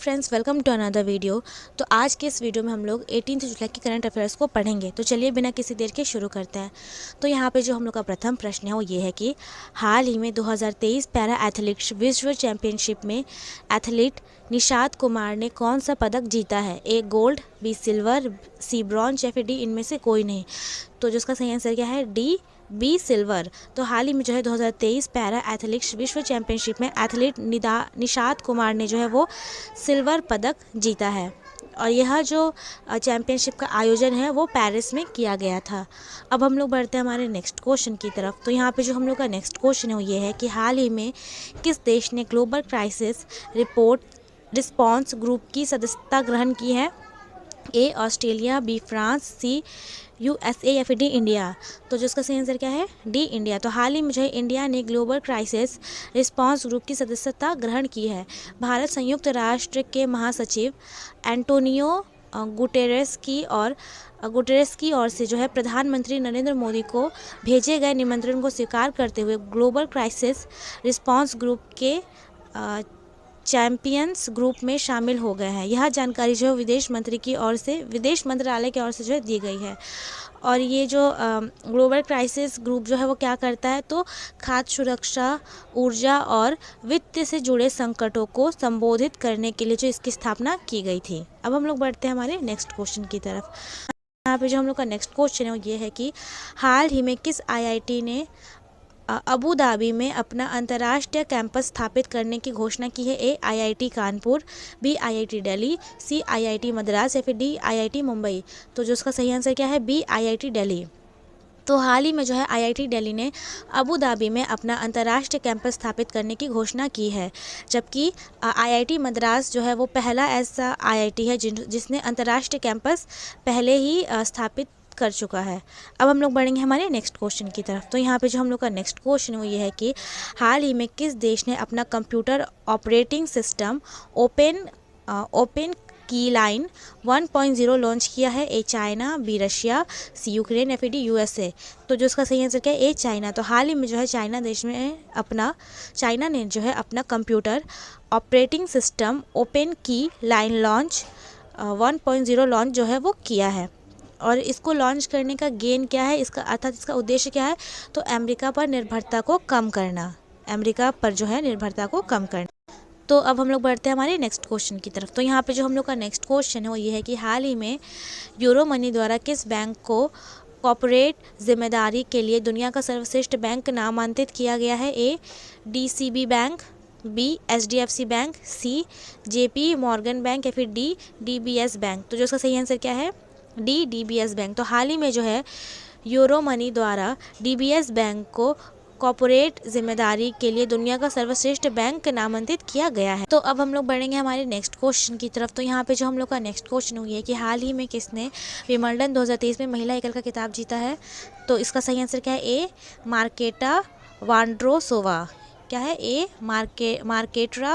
Friends, welcome to another video. तो आज के इस वीडियो में हम लोग 18 जुलाई की करंट अफेयर्स को पढ़ेंगे। तो चलिए बिना किसी देर के शुरू करते हैं। तो यहाँ पे जो हम लोग का प्रथम प्रश्न है वो ये है कि हाल ही में 2023 पैरा एथलेटिक्स विश्व चैंपियनशिप में एथलीट निशात कुमार ने कौन सा पदक जीता है? ए गोल्ड, बी सिल्वर, सी ब्रॉन्ज या फिर डी इनमें से कोई नहीं। तो जिसका सही आंसर क्या है? D, B silver. तो हाल ही में जो है 2023 पैरा एथलेटिक्स विश्व चैंपियनशिप में एथलीट निशात कुमार ने जो है वो सिल्वर पदक जीता है। और यह जो चैंपियनशिप का आयोजन है वो पेरिस में किया गया था। अब हम लोग बढ़ते हैं हमारे नेक्स्ट क्वेश्चन की तरफ। तो यहाँ पे जो हम लोग का नेक्स्ट क्वेश्चन है वो ये है कि हाल ही में किस देश ने ग्लोबल क्राइसिस रिस्पॉन्स ग्रुप की सदस्यता ग्रहण की है? A Australia, B France, C USA या फिर डी इंडिया। तो जो इसका सही आंसर क्या है? D India. तो हाल ही में जो है इंडिया ने ग्लोबल क्राइसिस रिस्पांस ग्रुप की सदस्यता ग्रहण की है। भारत संयुक्त राष्ट्र के महासचिव एंटोनियो गुटेरेस की ओर से जो है प्रधानमंत्री नरेंद्र मोदी को भेजे गए निमंत्रण को स्वीकार करते हुए ग्लोबल क्राइसिस रिस्पांस ग्रुप के चैंपियंस ग्रुप में शामिल हो गए हैं। यह जानकारी जो है विदेश मंत्रालय की ओर से जो है दी गई है। और ये जो ग्लोबल क्राइसिस ग्रुप जो है वो क्या करता है? तो खाद्य सुरक्षा, ऊर्जा और वित्त से जुड़े संकटों को संबोधित करने के लिए जो इसकी स्थापना की गई थी। अब हम लोग बढ़ते हैं हमारे नेक्स्ट क्वेश्चन की तरफ। यहाँ पे जो हम लोग का नेक्स्ट क्वेश्चन है वो ये है कि हाल ही में किस IIT ने अबू धाबी में अपना अंतर्राष्ट्रीय कैंपस स्थापित करने की घोषणा की है? A IIT Kanpur, B IIT Delhi, C IIT Madras या फिर डी IIT मुंबई। तो जो उसका सही आंसर क्या है? B IIT Delhi. तो हाल ही में जो है IIT दिल्ली ने अबू धाबी में अपना अंतर्राष्ट्रीय कैंपस स्थापित करने की घोषणा की है, जबकि IIT मद्रास जो है वो पहला ऐसा IIT है जिसने अंतर्राष्ट्रीय कैंपस पहले ही स्थापित कर चुका है। अब हम लोग बढ़ेंगे हमारे नेक्स्ट क्वेश्चन की तरफ। तो यहाँ पे जो हम लोग का नेक्स्ट क्वेश्चन है वो ये है कि हाल ही में किस देश ने अपना कंप्यूटर ऑपरेटिंग सिस्टम ओपन की लाइन 1.0 लॉन्च किया है? A China, B Russia, C Ukraine या फिर डी USA। तो जो इसका सही आंसर क्या है? A China. तो हाल ही में जो है चाइना ने जो है अपना कंप्यूटर ऑपरेटिंग सिस्टम ओपन की लाइन 1.0 लॉन्च जो है वो किया है। और इसको लॉन्च करने का गेन क्या है? इसका उद्देश्य क्या है? तो अमेरिका पर निर्भरता को कम करना। तो अब हम लोग बढ़ते हैं हमारे नेक्स्ट क्वेश्चन की तरफ। तो यहाँ पे जो हम लोग का नेक्स्ट क्वेश्चन है वो ये है कि हाल ही में यूरो मनी द्वारा किस बैंक को कॉर्पोरेट जिम्मेदारी के लिए दुनिया का सर्वश्रेष्ठ बैंक नामांकित किया गया है? A DCB bank, B HDFC bank, C JP Morgan bank या फिर डी DBS बैंक। तो जो इसका सही आंसर क्या है? D DBS bank. तो हाल ही में जो है यूरो मनी द्वारा DBS बैंक को कॉर्पोरेट जिम्मेदारी के लिए दुनिया का सर्वश्रेष्ठ बैंक नामांकित किया गया है। तो अब हम लोग बढ़ेंगे हमारे नेक्स्ट क्वेश्चन की तरफ। तो यहाँ पे जो हम लोग का नेक्स्ट क्वेश्चन हुई है कि हाल ही में किसने विंबलडन 2023 में महिला एकल का खिताब जीता है? तो इसका सही आंसर क्या है? ए मार्केटा वांड्रोसोवा। क्या है? ए मार्केटा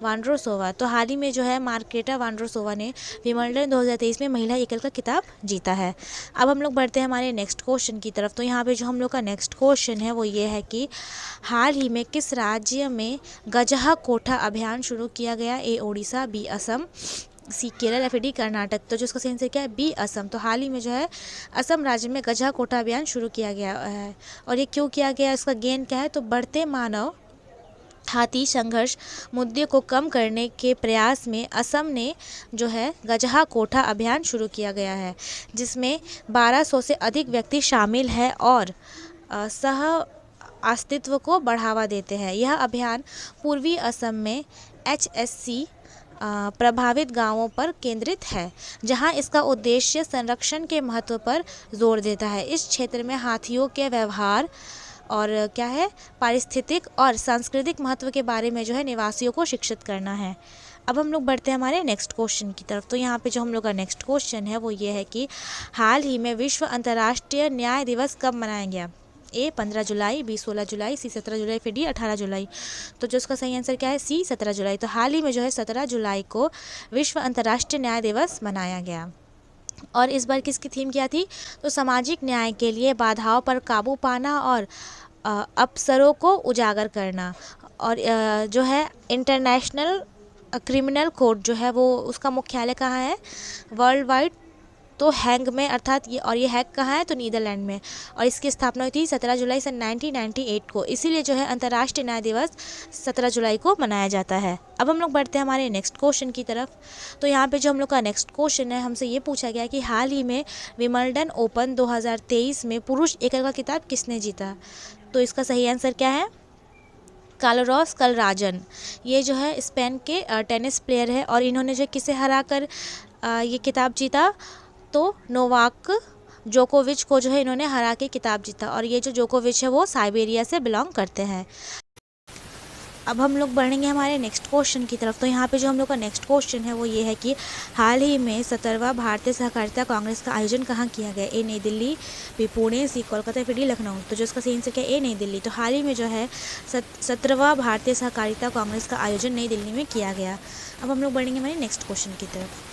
वांड्रोसोवा। तो हाल ही में जो है मार्केटा वांड्रोसोवा ने विंबलडन 2023 में महिला एकल का खिताब जीता है। अब हम लोग बढ़ते हैं हमारे नेक्स्ट क्वेश्चन की तरफ। तो यहाँ पे जो हम लोग का नेक्स्ट क्वेश्चन है वो ये है कि हाल ही में किस राज्य में गजहा कोठा अभियान शुरू किया गया? ए ओडिशा, बी असम, सी केरल या फिर डी कर्नाटक। तो जो उसका सही आंसर क्या है? बी असम। तो हाल ही में जो है असम राज्य में गजहा कोठा अभियान शुरू किया गया है। और ये क्यों किया गया? इसका गेन क्या है? तो बढ़ते मानव हाथी संघर्ष मुद्दे को कम करने के प्रयास में असम ने जो है गजहा कोठा अभियान शुरू किया गया है, जिसमें 1200 से अधिक व्यक्ति शामिल हैं और सह अस्तित्व को बढ़ावा देते हैं। यह अभियान पूर्वी असम में HSC प्रभावित गांवों पर केंद्रित है, जहां इसका उद्देश्य संरक्षण के महत्व पर जोर देता है। इस क्षेत्र में हाथियों के व्यवहार और क्या है पारिस्थितिक और सांस्कृतिक महत्व के बारे में जो है निवासियों को शिक्षित करना है। अब हम लोग बढ़ते हैं हमारे नेक्स्ट क्वेश्चन की तरफ। तो यहाँ पे जो हम लोग का नेक्स्ट क्वेश्चन है वो ये है कि हाल ही में विश्व अंतर्राष्ट्रीय न्याय दिवस कब मनाया गया? ए 15 जुलाई, बी 16 जुलाई, सी 17 जुलाई, फिर डी 18 जुलाई। तो जो उसका सही आंसर क्या है? सी 17 जुलाई। तो हाल ही में जो है 17 जुलाई को विश्व अंतर्राष्ट्रीय न्याय दिवस मनाया गया। और इस बार किसकी थीम क्या थी? तो सामाजिक न्याय के लिए बाधाओं पर काबू पाना और अवसरों को उजागर करना। और जो है इंटरनेशनल क्रिमिनल कोड जो है वो उसका मुख्यालय कहाँ है वर्ल्ड वाइड, तो हैग में, अर्थात ये हैग कहाँ है तो नीदरलैंड में। और इसकी स्थापना हुई थी 17 जुलाई सन 1998 को। इसीलिए जो है अंतर्राष्ट्रीय न्याय दिवस 17 जुलाई को मनाया जाता है। अब हम लोग बढ़ते हैं हमारे नेक्स्ट क्वेश्चन की तरफ। तो यहाँ पे जो हम लोग का नेक्स्ट क्वेश्चन है, हमसे ये पूछा गया कि हाल ही में विंबलडन ओपन 2023 में पुरुष एकल का खिताब किसने जीता। तो इसका सही आंसर क्या है कार्लोस कलराजन। ये जो है स्पेन के टेनिस प्लेयर है और इन्होंने जो किसे हराकर ये खिताब जीता, तो नोवाक जोकोविच को जो है इन्होंने हरा के खिताब जीता। और ये जो जोकोविच है वो साइबेरिया से बिलोंग करते हैं। अब हम लोग बढ़ेंगे हमारे नेक्स्ट क्वेश्चन की तरफ। तो यहाँ पे जो हम लोग का नेक्स्ट क्वेश्चन है वो ये है कि हाल ही में 17वां भारतीय सहकारिता कांग्रेस का आयोजन कहाँ किया गया। ए नई दिल्ली, बी पुणे, सी कोलकाता, फिर डी लखनऊ। तो जो इसका सही आंसर क्या है ए नई दिल्ली। तो हाल ही में जो है 17वां भारतीय सहकारिता कांग्रेस का आयोजन नई दिल्ली में किया गया। अब हम लोग बढ़ेंगे हमारे नेक्स्ट क्वेश्चन की तरफ।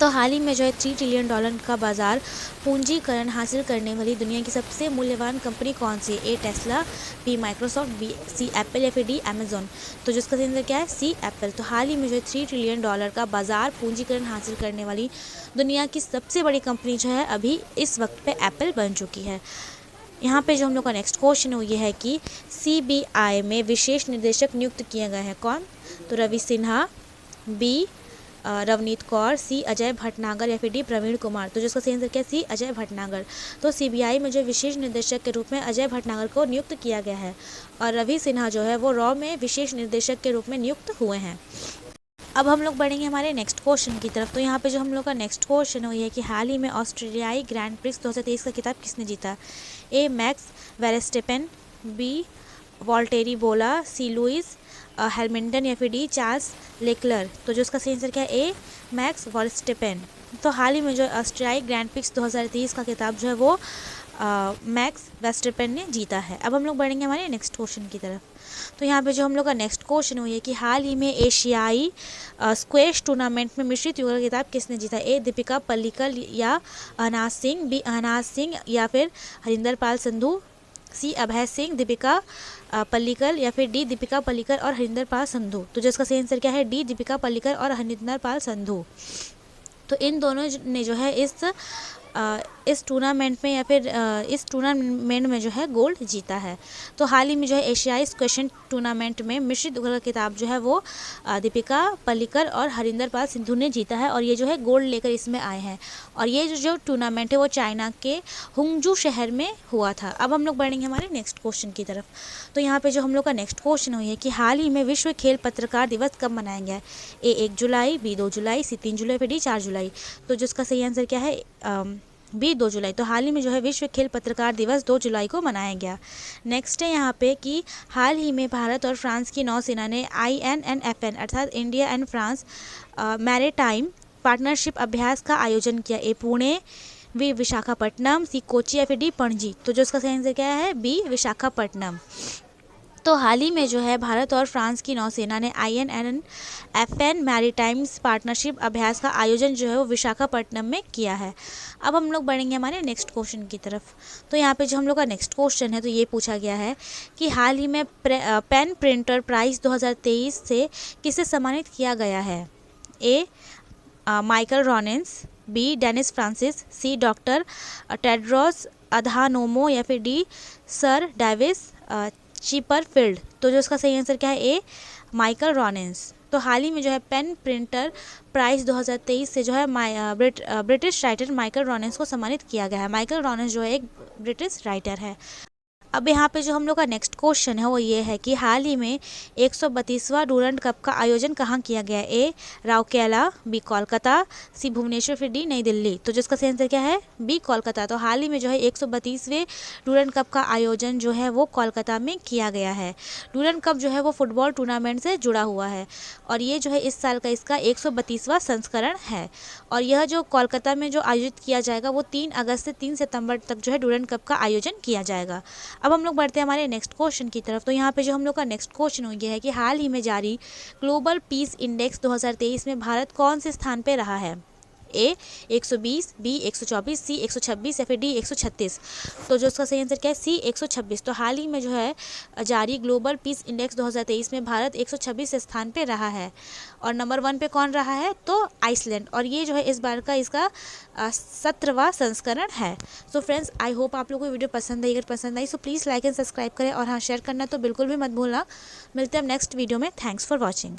तो हाल ही में जो है $3 ट्रिलियन का बाजार पूंजीकरण हासिल करने वाली दुनिया की सबसे मूल्यवान कंपनी कौन सी है। A Tesla, B Microsoft, B C Apple या फिर डी अमेजोन। तो जिसका सही आंसर क्या है सी एप्पल। तो हाल ही में जो है $3 ट्रिलियन का बाजार पूंजीकरण हासिल करने वाली दुनिया की सबसे बड़ी कंपनी जो है अभी इस वक्त पे एप्पल बन चुकी है। यहाँ पे जो हम लोग का नेक्स्ट क्वेश्चन है ये है कि CBI में विशेष निदेशक नियुक्त किए गए हैं कौन। तो रवि सिन्हा, बी रवनीत कौर, सी अजय भटनागर या फिर डी प्रवीण कुमार। तो जिसका सही आंसर क्या है सी अजय भटनागर। तो CBI में जो विशेष निदेशक के रूप में अजय भटनागर को नियुक्त किया गया है और रवि सिन्हा जो है वो रॉ में विशेष निदेशक के रूप में नियुक्त हुए हैं। अब हम लोग बढ़ेंगे हमारे नेक्स्ट क्वेश्चन की तरफ। तो यहाँ पे जो हम लोग का नेक्स्ट क्वेश्चन है कि हाल ही में ऑस्ट्रेलियाई ग्रैंड प्रिक्स 2023 का खिताब किसने जीता। ए मैक्स वेरस्टेपेन, बी वॉल्टेरी बोला, सी लुइस हैमिल्टन या फिर डी चार्ल्स लेक्लर। तो जो उसका सही आंसर क्या है ए मैक्स वर्स्टेपेन। तो हाल ही में जो ऑस्ट्रेलियाई ग्रैंड प्रिक्स 2023 का खिताब जो है वो मैक्स वेस्टरपेन ने जीता है। अब हम लोग बढ़ेंगे हमारे नेक्स्ट क्वेश्चन की तरफ। तो यहाँ पे जो हम लोग का नेक्स्ट क्वेश्चन हुई है कि हाल ही में एशियाई स्क्वैश टूर्नामेंट में मिश्रित युगल का खिताब किसने जीता। ए दीपिका पल्लिकल या अहनाज सिंह, बी अहनाज सिंह या फिर हरिंदर पाल संधू, सी अभय सिंह, दीपिका पल्लिकल या फिर डी दीपिका पल्लिकल और हरिंदर पाल संधू। तो जिसका सही आंसर क्या है डी दीपिका पल्लिकल और हरिंदर पाल संधू। तो इन दोनों ने जो है इस टूर्नामेंट में या फिर इस टूर्नामेंट में जो है गोल्ड जीता है। तो हाल ही में जो है एशियाई स्क्वैश टूर्नामेंट में मिश्रित युगल का खिताब जो है वो दीपिका पल्लिकल और हरिंदर पाल सिंधु ने जीता है और ये जो है गोल्ड लेकर इसमें आए हैं। और ये जो टूर्नामेंट है वो चाइना के हुंगजू शहर में हुआ था। अब हम लोग बढ़ेंगे हमारे नेक्स्ट क्वेश्चन की तरफ। तो यहाँ पे जो हम लोग का नेक्स्ट क्वेश्चन हुई है कि हाल ही में विश्व खेल पत्रकार दिवस कब मनाया गया है। ए 1 जुलाई, बी 2 जुलाई, सी 3 जुलाई, फिर डी 4 जुलाई। तो जिसका सही आंसर क्या है बी 2 जुलाई। तो हाल ही में जो है विश्व खेल पत्रकार दिवस 2 जुलाई को मनाया गया। नेक्स्ट है यहाँ पे कि हाल ही में भारत और फ्रांस की नौसेना ने INNFN अर्थात India and France maritime partnership अभ्यास का आयोजन किया। ए पुणे, बी विशाखापट्टनम, सी कोची या फिर डी पणजी। तो जो इसका सही आंसर क्या है बी विशाखापट्टनम। तो हाल ही में जो है भारत और फ्रांस की नौसेना ने INNFN मैरीटाइम्स पार्टनरशिप अभ्यास का आयोजन जो है वो विशाखापट्टनम में किया है। अब हम लोग बढ़ेंगे हमारे नेक्स्ट क्वेश्चन की तरफ। तो यहाँ पे जो हम लोग का नेक्स्ट क्वेश्चन है तो ये पूछा गया है कि हाल ही में पेन प्रिंटर प्राइज़ 2023 से किसे सम्मानित किया गया है। ए माइकल रॉनेंस, बी डेनिस फ्रांसिस, सी डॉक्टर टेड्रोस अधानोमो या फिर डी सर डेविस चिपरफील्ड। तो जो इसका सही आंसर क्या है ए माइकल रॉनेंस। तो हाल ही में जो है पेन प्रिंटर प्राइज़ 2023 से जो है ब्रिटिश राइटर माइकल रॉनेंस को सम्मानित किया गया है। माइकल रॉनेंस जो है एक ब्रिटिश राइटर है। अब यहाँ पे जो हम लोग का नेक्स्ट क्वेश्चन है वो ये है कि हाल ही में 132वां डूरंड कप का आयोजन कहाँ किया गया। ए राउरकेला, बी कोलकाता, सी भुवनेश्वर, फिर डी नई दिल्ली। तो जिसका सही आंसर क्या है बी कोलकाता। तो हाल ही में जो है 132वें डूरंड कप का आयोजन जो है वो कोलकाता में किया गया है। डूरंड कप जो है वो फुटबॉल टूर्नामेंट से जुड़ा हुआ है और ये जो है इस साल का इसका 132वां संस्करण है। और यह जो कोलकाता में जो आयोजित किया जाएगा वो 3 अगस्त से 3 सितंबर तक जो है डूरंड कप का आयोजन किया जाएगा। अब हम लोग बढ़ते हैं हमारे नेक्स्ट क्वेश्चन की तरफ। तो यहाँ पे जो हम लोग का नेक्स्ट क्वेश्चन हो गया है कि हाल ही में जारी ग्लोबल पीस इंडेक्स 2023 में भारत कौन से स्थान पे रहा है। ए 120, बी 124, सी 126 या फिर डी 136। तो जो उसका सही आंसर क्या है, सी 126। तो हाल ही में जो है जारी ग्लोबल पीस इंडेक्स 2023 में भारत 126 स्थान पे रहा है। और नंबर 1 पे कौन रहा है, तो आइसलैंड। और ये जो है इस बार का इसका 17वां संस्करण है। सो फ्रेंड्स, आई होप आप लोगों को वीडियो पसंद आई। अगर पसंद आई so please like and subscribe करें, और हाँ, शेयर करना तो बिल्कुल भी मत भूलना। मिलते हैं हम नेक्स्ट वीडियो में। Thanks for watching.